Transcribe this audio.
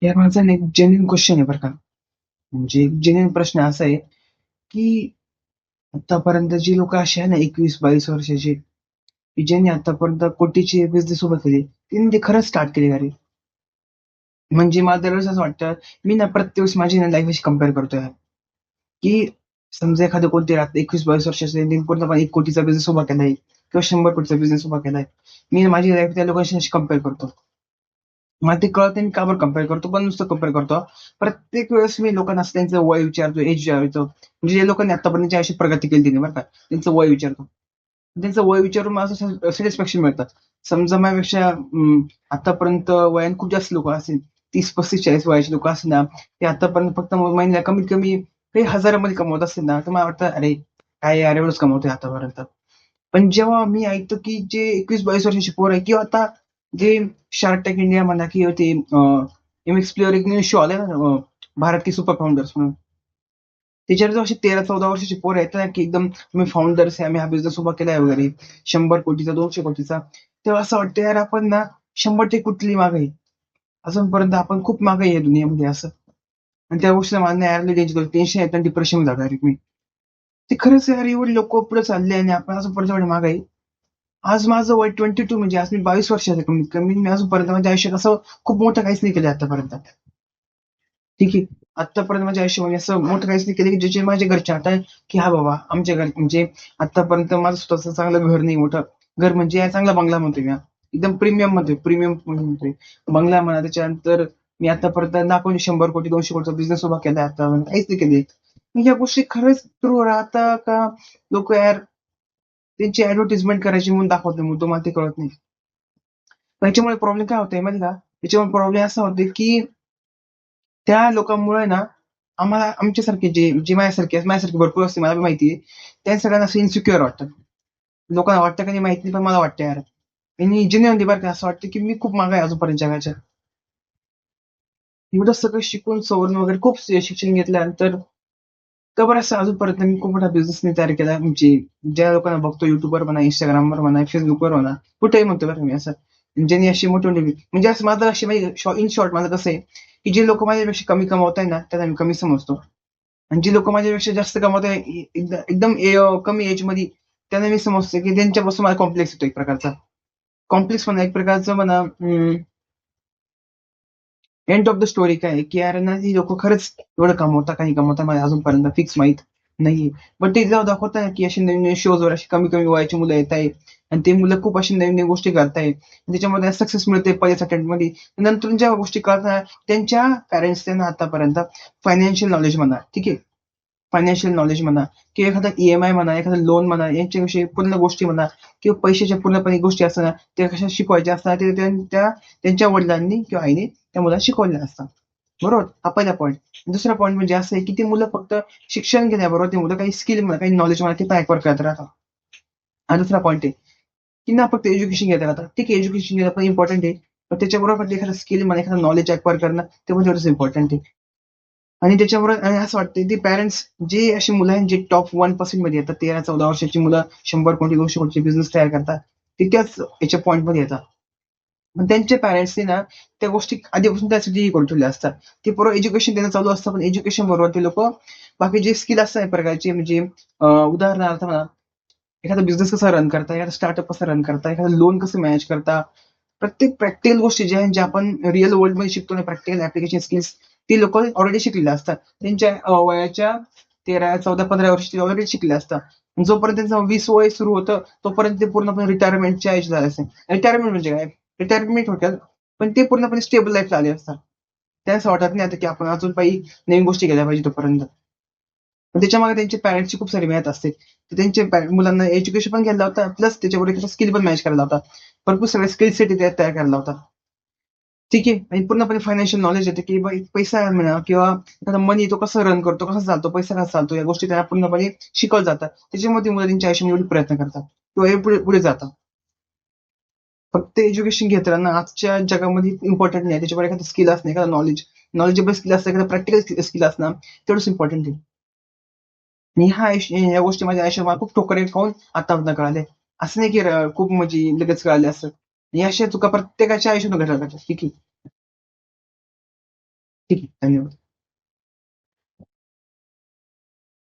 यार माझा ना एक जेन्युइन क्वेश्चन आहे बरं का. म्हणजे एक जेन्युइन प्रश्न असा आहे, की आतापर्यंत जी लोकं अशी आहे ना 21-22 वर्षाची, की ज्यांनी आतापर्यंत कोटीचे बिझनेस उभे केले, त्यांनी ते खरंच स्टार्ट केले का रे? म्हणजे मला दरवेळेस असं वाटतं, मी ना प्रत्येक वेळेस माझी ना लाईफ अशी कंपेअर करतो यार, की समजा एखादं कोणतरी आता 21-22 वर्षाचं आहे, त्यांनी पूर्णपणे 1 कोटीचा बिझनेस उभा केलाय किंवा 100 कोटीचा बिझनेस उभा केलाय. मी माझी लाईफ त्या लोकांशी अशी कंपेअर करतो. मला ते कळत नाही मी का बरं कंपेअर करतो, पण नुसतं कंपेअर करतो. प्रत्येक वेळेस मी लोकांना असं त्यांचं वय विचारतो, एज विचारतो. म्हणजे जे लोकांनी आत्तापर्यंतच्या आयुष्यात प्रगती केली नाही बरं का, त्यांचं वय विचारतो. त्यांचं वय विचारून मला असं सॅटिस्फॅक्शन मिळतं. समजा माझ्यापेक्षा आतापर्यंत वयाने खूप जास्त लोकं असतील, 30, 35, 40 वयाची लोकं असतील ना, ते आतापर्यंत फक्त महिन्याला कमीत कमी काही हजारामध्ये कमवत असतील ना, तर मला वाटतं, "अरे, काय यार एवढंच कमवतोय आतापर्यंत." पण जेव्हा मी ऐकतो, की जे 21-22 वर्षाची पोरं आहे किंवा आता जे शार्क टँक इंडिया म्हणा किंवा ते एम-एक्स प्लेयर एक नवीन शो आलाय ना, भारत के सुपर फाउंडर्स म्हणून. त्याच्यावर जो अशी 13-14 वर्षाची पोरं आहेत ना, की एकदम आम्ही फाउंडर्स आहे, आम्ही हा बिझनेस उभा केलाय वगैरे 100 कोटीचा, 200 कोटीचा. तेव्हा असं वाटतं यार आपण ना 100% कुठली मागे आहे. अजूनपर्यंत आपण खूप मागे आहे या दुनियेमध्ये असं. आणि त्या गोष्टीला मला ना यार टेन्शन येतं आणि डिप्रेशनमध्ये जातो डायरेक्ट मी. ते खरंच यार एवढी लोकं पुढे चालली आणि आपण अजूनपर्यंत एवढे मागे आहे. आज माझं वय 22 म्हणजे आज मी 22 वर्षाचा आहे कमीत कमी. मी अजूनपर्यंत माझ्या आयुष्यात असं खूप मोठं काहीच नाही केलं आतापर्यंत. ठीक आहे. आत्तापर्यंत माझ्या आयुष्यामध्ये असं मोठं काहीच नाही केलं, की ज्याचे माझ्या घरचे आता की "हां बाबा, आमच्या घरी म्हणजे आत्तापर्यंत माझं स्वतःचं चांगलं घर नाही मोठं. घर म्हणजे चांगला बंगला म्हणतोय मी. एकदम प्रीमियम म्हणतोय, प्रीमियम म्हणतोय. बंगला म्हणा, त्याच्यानंतर मी आतापर्यंत ना कोणी 100 कोटी, 200 कोटीचा बिझनेस उभा केलाय आतापर्यंत. काहीच नाही केले. मग या गोष्टी खरंच ट्रू राहता का लोकं यार त्यांची ॲडव्हर्टाइजमेंट करायची म्हणून दाखवते म्हणून तुम्हाला ते कळत नाही. त्याच्यामुळे प्रॉब्लेम काय होतोय माहिती आहे का? त्याच्यामुळे प्रॉब्लेम असा होतोय, की त्या लोकांमुळे ना आम्हाला आमच्यासारखे जे माझ्यासारखे भरपूर असते मला बी माहिती आहे. त्या सगळ्यांना असं इन्सिक्युअर वाटतं. लोकांना वाटतं का नाही माहित नाही, पण मला वाटतं यार. आणि जेन्युइनली बरं का असं वाटतं, की मी खूप मागे आहे अजूनपर्यंत जगाच्या. एवढं सगळं शिकून सवरून वगैरे खूप शिक्षण घेतल्यानंतर का बरं असं अजूनपर्यंत मी खूप मोठा बिझनेस नाही तयार केला. म्हणजे ज्या लोकांना बघतो YouTubeवर म्हणा, Instagramवर म्हणा, Facebookवर म्हणा, कुठेही म्हणतो बरं का मी असं. ज्यांनी अशी मोठी-मोठी म्हणजे असं माझं अशी म्हणजे इन शॉर्ट माझं कसं आहे, की जे लोकं माझ्यापेक्षा कमी कमवत आहे ना, त्यांना मी कमी समजतो. आणि जी लोकं माझ्यापेक्षा जास्त कमवत आहे एकदम कमी एजमध्ये त्यांना मी समजतो, की त्यांच्यापासून मला कॉम्प्लेक्स येतो एक प्रकारचा. कॉम्प्लेक्स म्हणा एक प्रकारचं म्हणा एंड ऑफ द स्टोरी काय आहे, की यार ना ही लोकं खरंच एवढं कमवता का नाही कमवता मला अजूनपर्यंत फिक्स माहीत नाहीये. पण ते जेव्हा दाखवतात ना, की अशी नवीन-नवीन शोजवर अशी कमी-कमी वयाची मुलं येत आहेत आणि ते मुलं खूप अशी नवीन-नवीन गोष्टी करतायत. त्याच्यामध्ये सक्सेस मिळते पहिल्याच अटेम्प्टमध्ये. नंतर ज्या गोष्टी करतात त्यांच्या पॅरेंट्स त्यांना आतापर्यंत फायनान्शियल नॉलेज म्हणा, ठीक आहे. फायनान्शियल नॉलेज म्हणा किंवा एखादा ई-एम-आय म्हणा, एखादा लोन म्हणा, यांच्याविषयी पूर्ण गोष्टी म्हणा किंवा पैशाच्या पूर्णपणे गोष्टी असतात त्या कशा शिकवायच्या असतात ते त्यांच्या वडिलांनी किंवा आईने त्या मुलाला शिकवलेल्या असतात. बरोबर? हा पहिला पॉइंट. दुसरा पॉइंट म्हणजे असं आहे, की ती मुलं फक्त शिक्षण घेण्याबरोबर ती मुलं काही स्किल म्हणा, काही नॉलेज म्हणा, ते पण अॅक्वायर करत राहतात. हा दुसरा पॉइंट आहे, की ना फक्त एज्युकेशन घेत राहतात. ठीक आहे, एज्युकेशन घेणं पण इम्पॉर्टंट आहे. पण त्याच्याबरोबर फक्त एखादा स्किल म्हणा, एखादं नॉलेज अॅक्वायर करणं ते पण तेवढंच इम्पॉर्टंट आहे. आणि त्याच्यामुळे आणि असं वाटतं ते पॅरेंट्स जे अशी मुलं आहेत जे टॉप 1% मध्ये येतात 13-14 वर्षाची मुलं 100 कोटी, 200 कोटीचे बिझनेस तयार करतात. ते त्याच याच्या पॉइंटमध्ये येतात. पण त्यांच्या पॅरेंट्सनी ना त्या गोष्टी आधीपासून त्यासाठी हे करून ठेवल्या असतात. ते पूर्ण एज्युकेशन त्यांचं चालू असतं, पण एज्युकेशन बरोबर ते लोकं बाकी जे स्किल असतात प्रकारचे म्हणजे उदाहरणार्थ म्हणा, एखादा बिझनेस कसा रन करता, एखादा स्टार्टअप कसा रन करता, एखादा लोन कसं मॅनेज करता, प्रत्येक प्रॅक्टिकल गोष्टी ज्या आहेत, ज्या आपण रिअल वर्ल्डमध्ये शिकतो ना प्रॅक्टिकल ॲप्लिकेशन स्किल्स, ती लोकं ऑलरेडी शिकलेली असतात. त्यांच्या वयाच्या 13, 14, 15 वर्षी ऑलरेडी शिकले असतात. जोपर्यंत त्यांचं 20 वय सुरू होतं, तोपर्यंत ते पूर्णपणे रिटायरमेंटच्या एज झाले असतील. रिटायरमेंट म्हणजे काय? रिटायरमेंट होतात, पण ते पूर्णपणे स्टेबल लाईफला आले असतात. त्यांना असं वाटत नाही आता, की आपण अजून काही नवीन गोष्टी केल्या पाहिजे तोपर्यंत. पण त्याच्यामागे त्यांच्या पॅरेंट्सची खूप सारी मेहनत असते. तर त्यांचे मुलांना एज्युकेशन पण घ्यायला लावतात, प्लस त्याच्याबरोबर एखादा स्किल पण मॅनेज करायला लावतात. भरपूर सगळे स्किल सेट तयार करायला लावतात. ठीक आहे. आणि पूर्णपणे फायनान्शियल नॉलेज येते, की बाई पैसा म्हणा किंवा एखादा मनी तो कसा रन करतो, कसा चालतो, पैसा कसा चालतो, या गोष्टी त्यांना पूर्णपणे शिकवल्या जातात. त्याच्यामुळे ती मुलं त्यांच्या आयुष्यामध्ये एवढे प्रयत्न करतात किंवा हे पुढे पुढे जातात. फक्त एज्युकेशन घेताना आजच्या जगामध्ये इम्पोर्टंट नाही. त्याच्यावर एखादं स्किल असणं, एखादं नॉलेजेबल स्किल असणं, एखादं प्रॅक्टिकल स्किल असणं तेवढंच इम्पोर्टंट आहे. आणि ह्या गोष्टी माझ्या आयुष्यात मला खूप ठोकरे खाऊन आतापर्यंत कळाल्या. असं नाही की खूप म्हणजे लगेच कळाले असं. आणि अशा चुका प्रत्येकाच्या आयुष्यातून घडत राहतात. ठीक आहे. ठीक आहे. धन्यवाद.